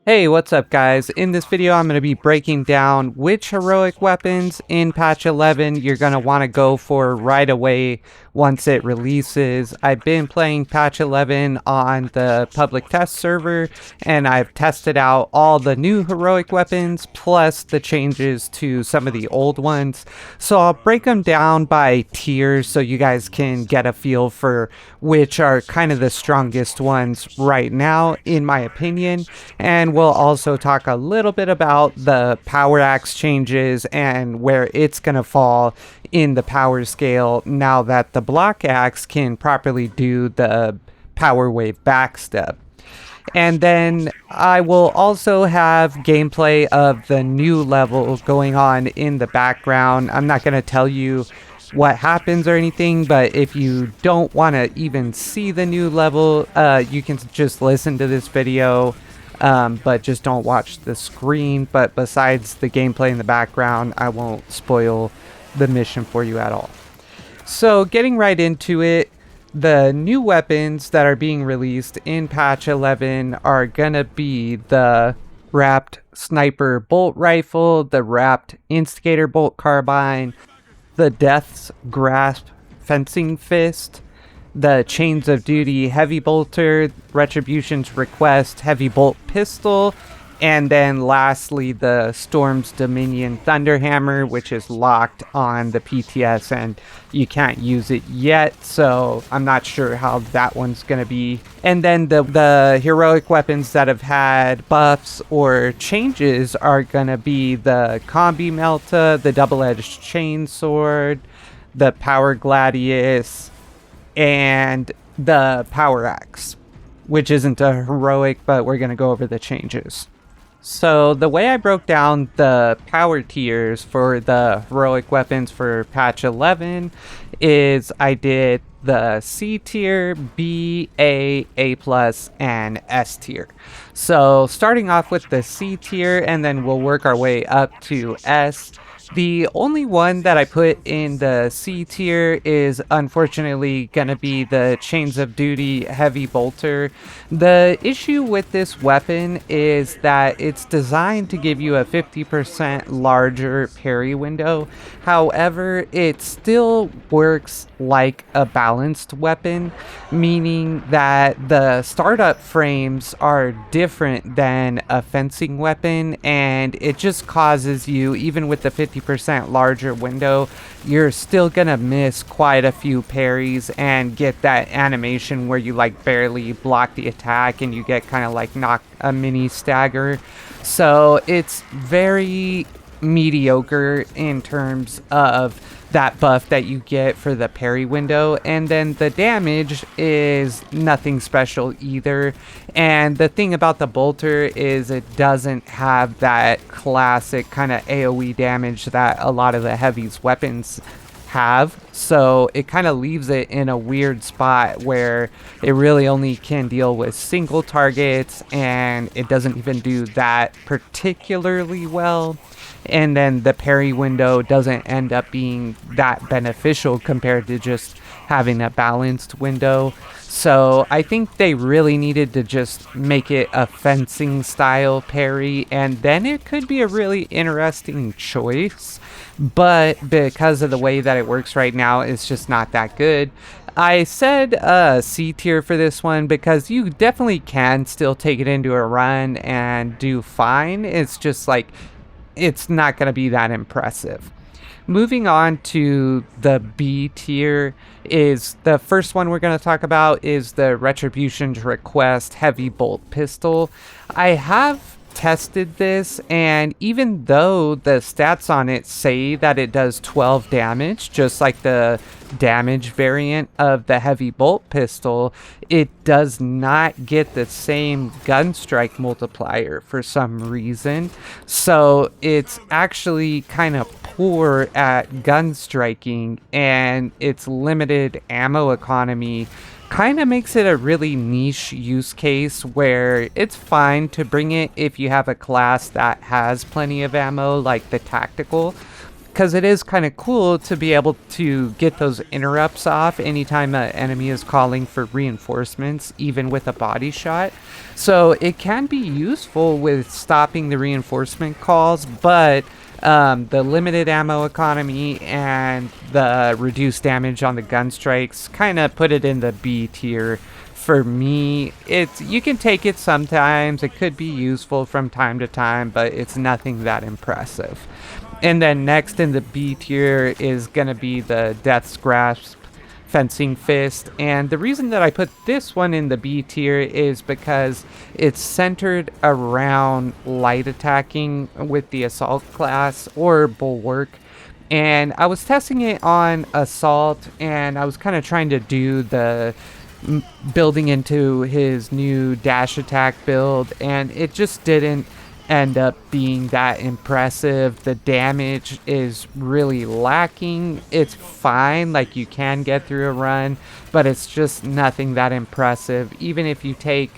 Hey, what's up guys? In this video I'm going to be breaking down which heroic weapons in patch 11 you're going to want to go for right away once it releases. I've been playing patch 11 on the public test server and I've tested out all the new heroic weapons plus the changes to some of the old ones. So I'll break them down by tiers so you guys can get a feel for which are kind of the strongest ones right now in my opinion, and we'll also talk a little bit about the power axe changes and where it's going to fall in the power scale now that the block axe can properly do the power wave backstep. And then I will also have gameplay of the new level going on in the background. I'm not going to tell you what happens or anything, but if you don't want to even see the new level, you can just listen to this video. But just don't watch the screen. But besides the gameplay in the background, I won't spoil the mission for you at all. So getting right into it, the new weapons that are being released in patch 11 are gonna be the wrapped sniper bolt rifle, the wrapped instigator bolt carbine, the Death's Grasp fencing fist, the Chains of Duty heavy bolter, Retribution's request heavy bolt pistol, and then lastly the Storm's Dominion thunderhammer, which is locked on the PTS and you can't use it yet, so I'm not sure how that one's gonna be. And then the heroic weapons that have had buffs or changes are gonna be the Combi Melta, the double-edged Chainsword, the power Gladius, and the power axe, which isn't a heroic, but we're going to go over the changes. So the way I broke down the power tiers for the heroic weapons for patch 11 is I did the C tier, B, A+, and S tier. So starting off with the C tier, and then we'll work our way up to S. The only one that I put in the C tier is unfortunately going to be the Chains of Duty heavy bolter. The issue with this weapon is that it's designed to give you a 50% larger parry window. However, it still works like a balanced weapon, meaning that the startup frames are different than a fencing weapon, and it just causes you, even with the 50% larger window, you're still gonna miss quite a few parries and get that animation where you like barely block the attack and you get kind of like a mini stagger. So it's very mediocre in terms of that buff that you get for the parry window, and then the damage is nothing special either. And the thing about the bolter is it doesn't have that classic kind of AoE damage that a lot of the heavies weapons have, so it kind of leaves it in a weird spot where it really only can deal with single targets, and it doesn't even do that particularly well. And then the parry window doesn't end up being that beneficial compared to just having a balanced window. So I think they really needed to just make it a fencing style parry, and then it could be a really interesting choice. But because of the way that it works right now, it's just not that good. I said C tier for this one because you definitely can still take it into a run and do fine. It's just like, it's not going to be that impressive. Moving on to the B tier, is the first one we're going to talk about is the Retribution's request heavy bolt pistol. I have tested this, and even though the stats on it say that it does 12 damage, just like the damage variant of the heavy bolt pistol, it does not get the same gun strike multiplier for some reason. So it's actually kind of poor at gun striking, and its limited ammo economy kind of makes it a really niche use case where it's fine to bring it if you have a class that has plenty of ammo, like the tactical, because it is kind of cool to be able to get those interrupts off anytime an enemy is calling for reinforcements, even with a body shot. So it can be useful with stopping the reinforcement calls, but the limited ammo economy and the reduced damage on the gun strikes kind of put it in the B tier. For me, you can take it sometimes, it could be useful from time to time, but it's nothing that impressive. And then next in the B tier is going to be the Death's Grasp Fencing Fist. And the reason that I put this one in the B tier is because it's centered around light attacking with the Assault class or Bulwark. And I was testing it on Assault, and I was kind of trying to do the building into his new dash attack build, and it just didn't end up being that impressive. The damage is really lacking. It's fine, like you can get through a run, but it's just nothing that impressive. Even if you take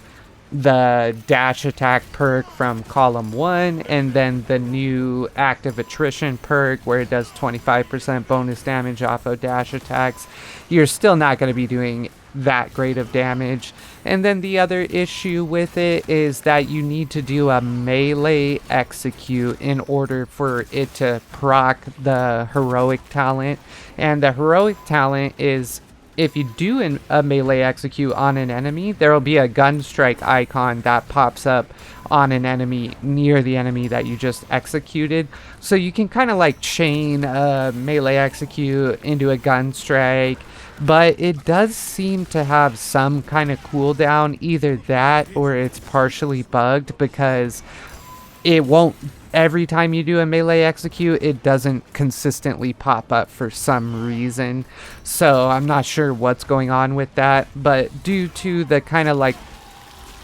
the dash attack perk from column 1 and then the new active attrition perk where it does 25% bonus damage off of dash attacks, you're still not going to be doing that great of damage. And then the other issue with it is that you need to do a melee execute in order for it to proc the heroic talent. And the heroic talent is, if you do a melee execute on an enemy, there will be a gun strike icon that pops up on an enemy near the enemy that you just executed. So you can kind of like chain a melee execute into a gun strike, but it does seem to have some kind of cooldown, either that or it's partially bugged, because it won't, every time you do a melee execute, it doesn't consistently pop up for some reason. So I'm not sure what's going on with that, but due to the kind of like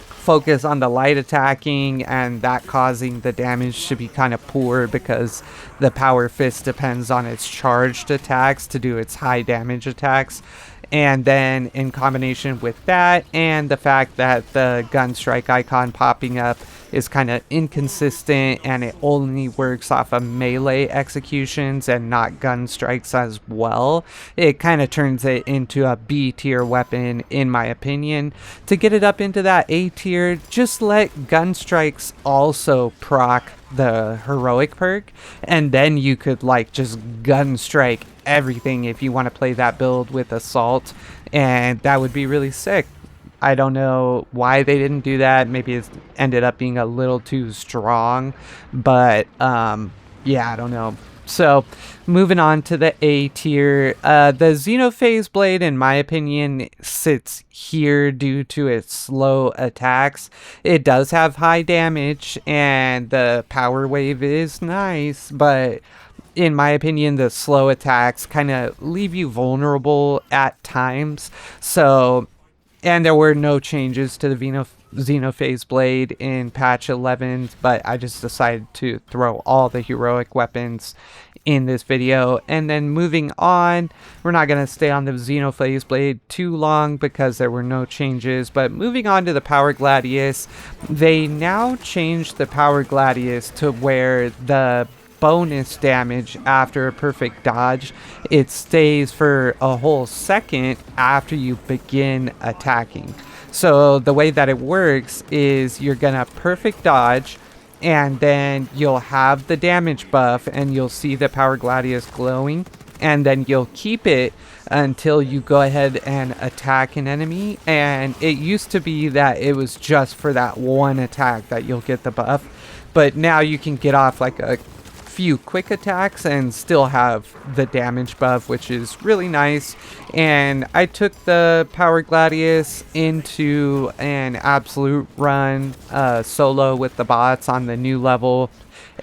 focus on the light attacking and that causing the damage to be kind of poor, because the power fist depends on its charged attacks to do its high damage attacks. And then in combination with that and the fact that the gun strike icon popping up is kind of inconsistent and it only works off of melee executions and not gun strikes as well, it kind of turns it into a B tier weapon in my opinion. To get it up into that A tier, just let gun strikes also proc the heroic perk, and then you could like just gun strike everything if you want to play that build with Assault, and that would be really sick. I don't know why they didn't do that. Maybe it ended up being a little too strong, but yeah, I don't know. So moving on to the A tier, the Xenophase blade in my opinion sits here due to its slow attacks. It does have high damage and the power wave is nice, but in my opinion the slow attacks kind of leave you vulnerable at times. So, and there were no changes to the Xenophase blade in patch 11, but I just decided to throw all the heroic weapons in this video. And then moving on, we're not going to stay on the Xenophase blade too long because there were no changes, but moving on to the Power Gladius, they now changed the Power Gladius to where the bonus damage after a perfect dodge, it stays for a whole second after you begin attacking. So the way that it works is you're gonna perfect dodge, and then you'll have the damage buff and you'll see the Power Gladius glowing, and then you'll keep it until you go ahead and attack an enemy. And it used to be that it was just for that one attack that you'll get the buff, but now you can get off like a few quick attacks and still have the damage buff, which is really nice. And I took the Power Gladius into an absolute run solo with the bots on the new level,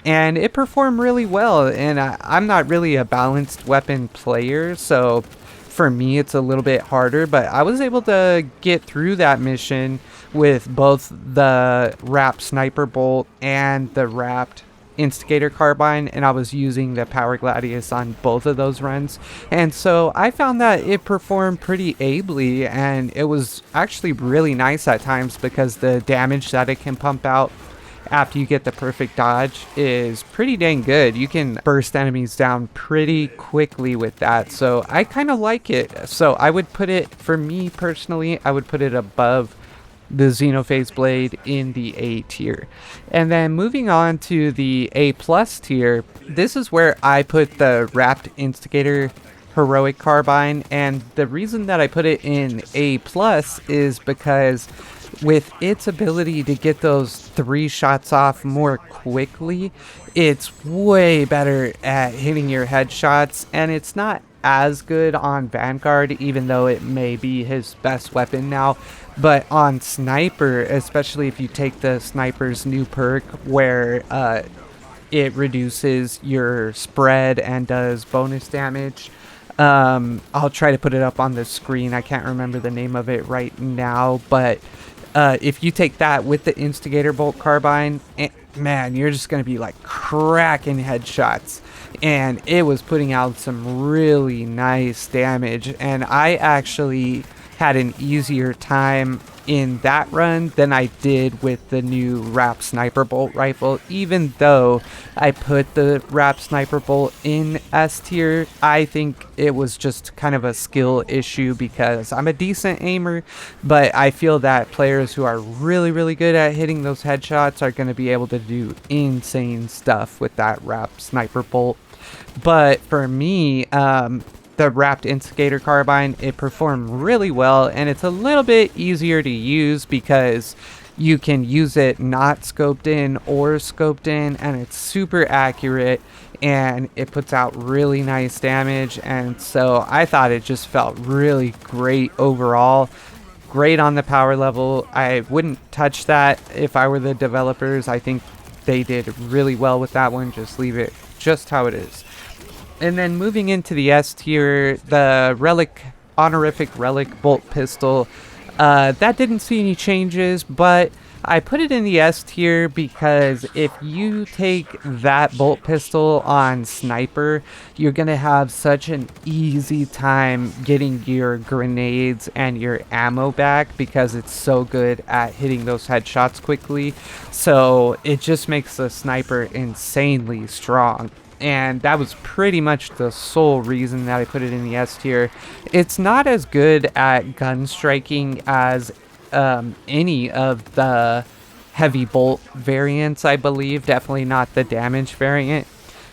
and it performed really well. And I'm not really a balanced weapon player, so for me it's a little bit harder, but I was able to get through that mission with both the wrapped sniper bolt and the wrapped Instigator Carbine, and I was using the Power Gladius on both of those runs, and so I found that it performed pretty ably, and it was actually really nice at times because the damage that it can pump out after you get the perfect dodge is pretty dang good. You can burst enemies down pretty quickly with that, so I kind of like it. So I would put it, for me personally, I would put it above the Xenophase blade in the A tier. And then moving on to the A plus tier, this is where I put the wrapped Instigator Heroic Carbine, and the reason that I put it in A plus is because with its ability to get those 3 shots off more quickly, it's way better at hitting your headshots, and it's not as good on Vanguard, even though it may be his best weapon now. But on Sniper, especially if you take the Sniper's new perk where it reduces your spread and does bonus damage. I'll try to put it up on the screen. I can't remember the name of it right now, but if you take that with the Instigator Bolt Carbine, man, you're just going to be like cracking headshots. And it was putting out some really nice damage, and I actually had an easier time in that run than I did with the new wrap sniper bolt rifle. Even though I put the wrap sniper bolt in S tier, I think it was just kind of a skill issue because I'm a decent aimer, but I feel that players who are really good at hitting those headshots are going to be able to do insane stuff with that wrap sniper bolt. But for me, the wrapped Instigator Carbine, it performed really well, and it's a little bit easier to use because you can use it not scoped in or scoped in, and it's super accurate, and it puts out really nice damage. And so I thought it just felt really great overall. Great on the power level. I wouldn't touch that if I were the developers. I think they did really well with that one. Just leave it just how it is. And then moving into the S tier, the Relic, Honorific Relic bolt pistol, that didn't see any changes, but I put it in the S tier because if you take that bolt pistol on Sniper, you're going to have such an easy time getting your grenades and your ammo back because it's so good at hitting those headshots quickly. So it just makes the Sniper insanely strong. And that was pretty much the sole reason that I put it in the S tier. It's not as good at gun striking as any of the heavy bolt variants, I believe. Definitely not the damage variant,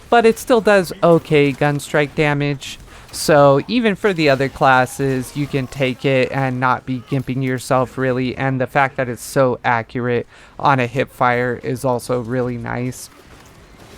but it still does okay gun strike damage. So even for the other classes, you can take it and not be gimping yourself really. And the fact that it's so accurate on a hip fire is also really nice.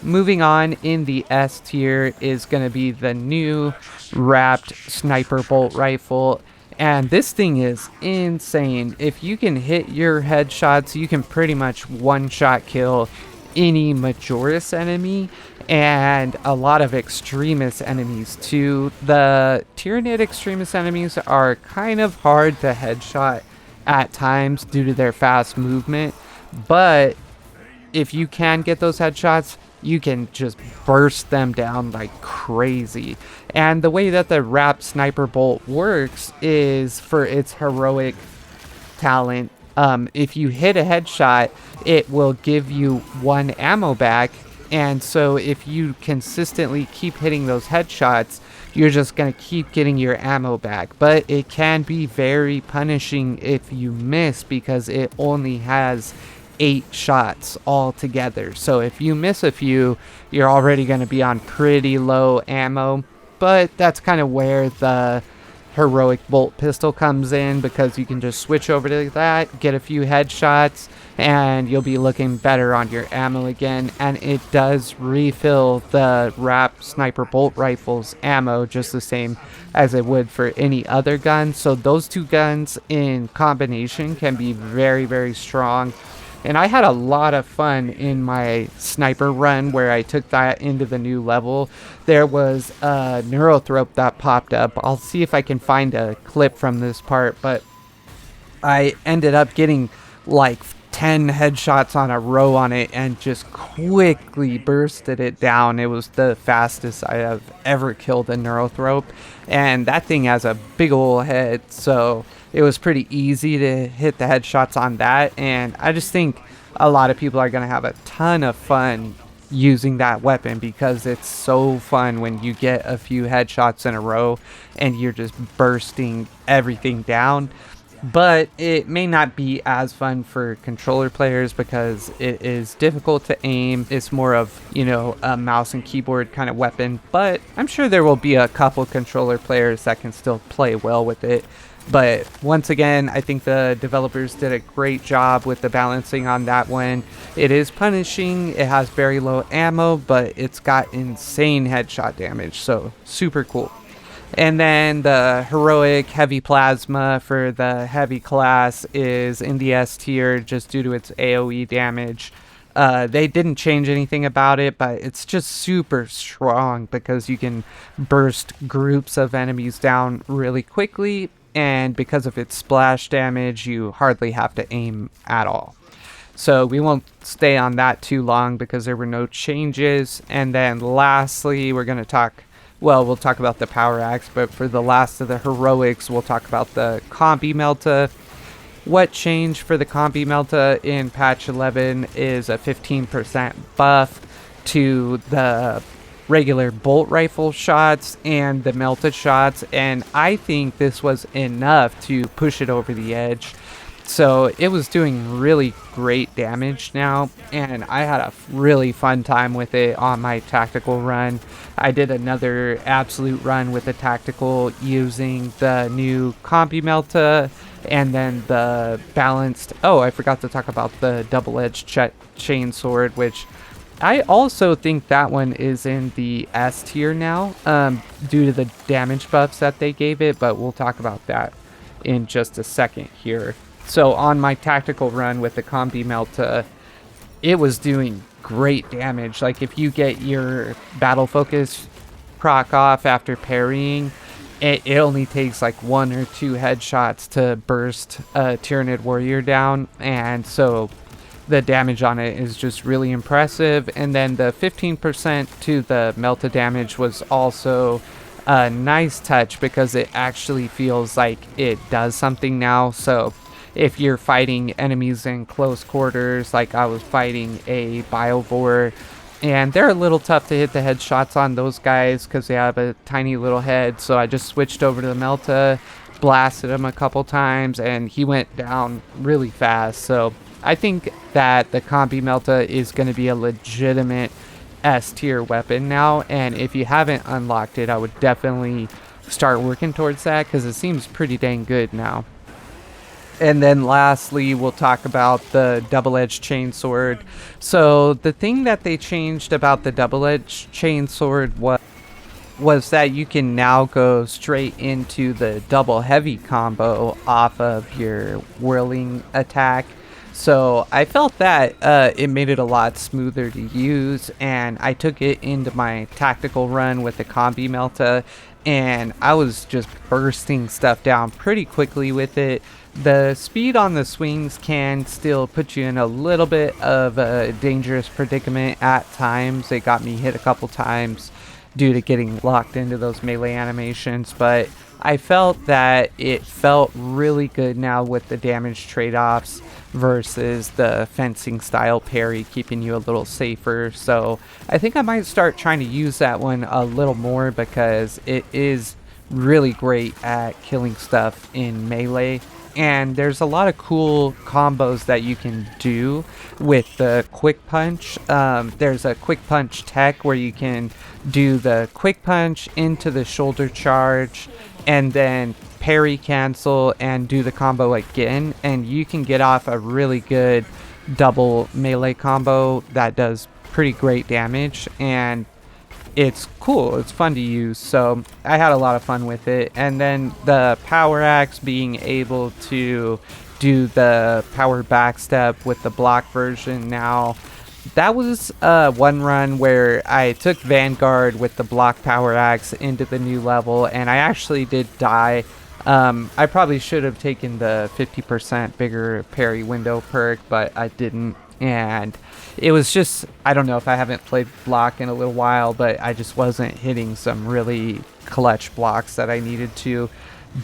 Moving on in the S tier is going to be the new wrapped sniper bolt rifle. And this thing is insane. If you can hit your headshots, you can pretty much one-shot kill any Majoris enemy and a lot of Extremist enemies too. The Tyranid Extremist enemies are kind of hard to headshot at times due to their fast movement, but if you can get those headshots, you can just burst them down like crazy. And the way that the wrap sniper bolt works is for its heroic talent. If you hit a headshot, it will give you 1 ammo back. And so if you consistently keep hitting those headshots, you're just going to keep getting your ammo back. But it can be very punishing if you miss because it only has 8 shots altogether. So if you miss a few, you're already going to be on pretty low ammo. But that's kind of where the heroic bolt pistol comes in, because you can just switch over to that, get a few headshots, and you'll be looking better on your ammo again. And it does refill the wrap sniper bolt rifle's ammo just the same as it would for any other gun. So those two guns in combination can be very strong. And I had a lot of fun in my sniper run where I took that into the new level. There was a Neurothrope that popped up. I'll see if I can find a clip from this part, but I ended up getting like 10 headshots on a row on it and just quickly bursted it down. It was the fastest I have ever killed a Neurothrope, and that thing has a big ol' head, so it was pretty easy to hit the headshots on that. And I just think a lot of people are going to have a ton of fun using that weapon because it's so fun when you get a few headshots in a row and you're just bursting everything down. But it may not be as fun for controller players because it is difficult to aim. It's more of, you know, a mouse and keyboard kind of weapon, but I'm sure there will be a couple controller players that can still play well with it. But once again, I think the developers did a great job with the balancing on that one. It is punishing, it has very low ammo, but it's got insane headshot damage, so super cool. And then the heroic heavy plasma for the heavy class is in the S tier just due to its AoE damage. They didn't change anything about it, but it's just super strong because you can burst groups of enemies down really quickly, and because of its splash damage, you hardly have to aim at all. So we won't stay on that too long because there were no changes. And then lastly, we're going to talk, well, we'll talk about the power axe, but for the last of the heroics, we'll talk about the Combi Melta. What changed for the Combi Melta in patch 11 is a 15% buff to the regular bolt rifle shots and the melted shots, and I think this was enough to push it over the edge. So it was doing really great damage now, and I had a really fun time with it on my tactical run. I did another absolute run with the tactical using the new Combi Melta and then the balanced, oh, I forgot to talk about the double-edged Chainsword, which I also think that one is in the S tier now, due to the damage buffs that they gave it, but we'll talk about that in just a second here. So on my tactical run with the Combi Melta, it was doing great damage. Like if you get your battle focus proc off after parrying, it only takes like 1 or 2 headshots to burst a Tyranid warrior down, and so the damage on it is just really impressive. And then the 15% to the Melta damage was also a nice touch because it actually feels like it does something now. So if you're fighting enemies in close quarters, like I was fighting a Biovore, and they're a little tough to hit the headshots on those guys because they have a tiny little head, so I just switched over to the Melta, blasted him a couple times, and he went down really fast. So I think that the Combi Melta is going to be a legitimate S tier weapon now, and if you haven't unlocked it, I would definitely start working towards that because it seems pretty dang good now. And then lastly, we'll talk about the double-edged chainsword. So the thing that they changed about the double-edged chainsword was that you can now go straight into the double heavy combo off of your whirling attack. So I felt that it made it a lot smoother to use, and I took it into my tactical run with the Combi Melta, and I was just bursting stuff down pretty quickly with it. The speed on the swings can still put you in a little bit of a dangerous predicament at times. It got me hit a couple times due to getting locked into those melee animations, but I felt that it felt really good now with the damage trade-offs versus the fencing style parry, keeping you a little safer. So I think I might start trying to use that one a little more because it is really great at killing stuff in melee. And there's a lot of cool combos that you can do with the quick punch. There's a quick punch tech where you can do the quick punch into the shoulder charge and then parry cancel and do the combo again, and you can get off a really good double melee combo that does pretty great damage, and it's cool, it's fun to use. So I had a lot of fun with it. And then the power axe, being able to do the power backstep with the block version now, that was one run where I took Vanguard with the block power axe into the new level, and I actually did die. I probably should have taken the 50% bigger parry window perk, but I didn't. And it was just, I don't know if I haven't played block in a little while, but I just wasn't hitting some really clutch blocks that I needed to.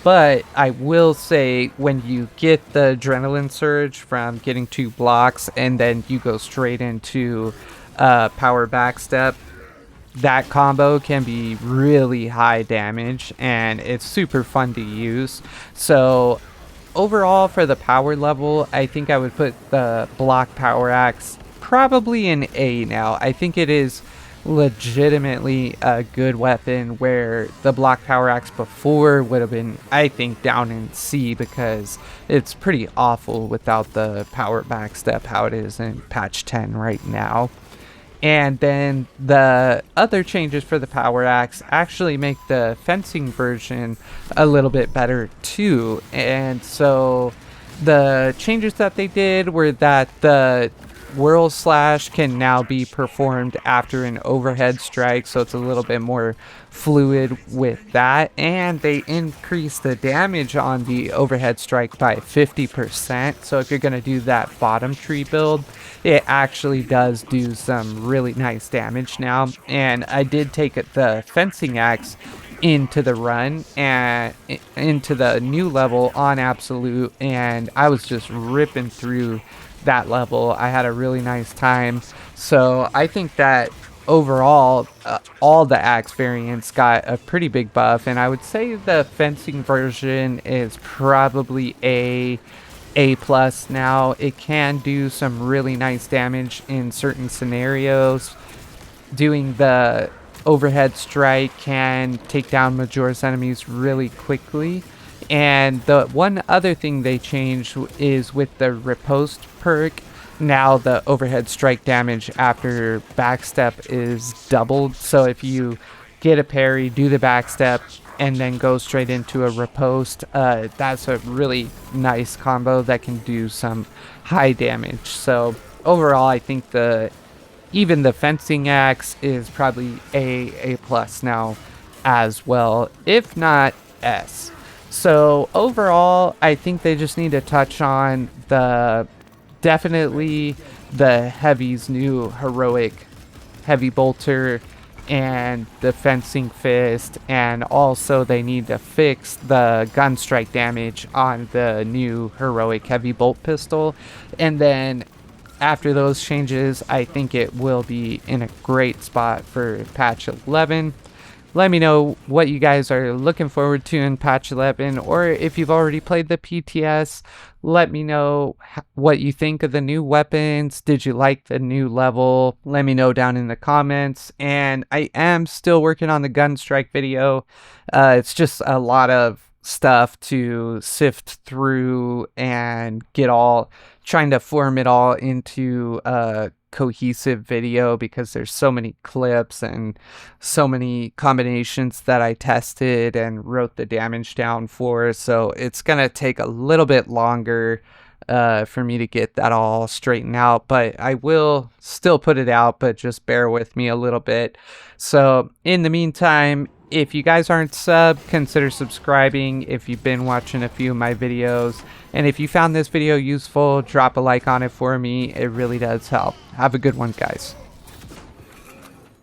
But I will say, when you get the adrenaline surge from getting 2 blocks and then you go straight into power backstep, that combo can be really high damage and it's super fun to use. So overall, for the power level, I think I would put the block power axe probably in A now. I think it is legitimately a good weapon, where the block power axe before would have been, I think, down in C, because it's pretty awful without the power backstep how it is in patch 10 right now. And then the other changes for the power axe actually make the fencing version a little bit better too. And so the changes that they did were that the whirl slash can now be performed after an overhead strike, so it's a little bit more fluid with that. And they increased the damage on the overhead strike by 50%, so if you're going to do that bottom tree build, it actually does do some really nice damage now. And I did take the fencing axe into the run and into the new level on absolute, and I was just ripping through that level. I had a really nice time. So I think that overall, all the axe variants got a pretty big buff, and I would say the fencing version is probably A plus now. It can do some really nice damage in certain scenarios. Doing the overhead strike can take down Majora's enemies really quickly. And the one other thing they changed is with the riposte perk. Now the overhead strike damage after backstep is doubled. So if you get a parry, do the backstep, and then go straight into a riposte, that's a really nice combo that can do some high damage. So overall, I think even the fencing axe is probably A plus now as well, if not S. So overall, I think they just need to touch on definitely the Heavy's new heroic heavy bolter and the fencing fist, and also they need to fix the gun strike damage on the new heroic heavy bolt pistol. And then after those changes, I think it will be in a great spot for patch 11. Let me know what you guys are looking forward to in patch 11, or if you've already played the PTS, let me know what you think of the new weapons. Did you like the new level? Let me know down in the comments. And I am still working on the gun strike video. It's just a lot of stuff to sift through and trying to form it all into a cohesive video, because there's so many clips and so many combinations that I tested and wrote the damage down for. So it's gonna take a little bit longer for me to get that all straightened out, but I will still put it out, but just bear with me a little bit. So in the meantime, if you guys aren't subbed, consider subscribing if you've been watching a few of my videos. And if you found this video useful, drop a like on it for me. It really does help. Have a good one, guys.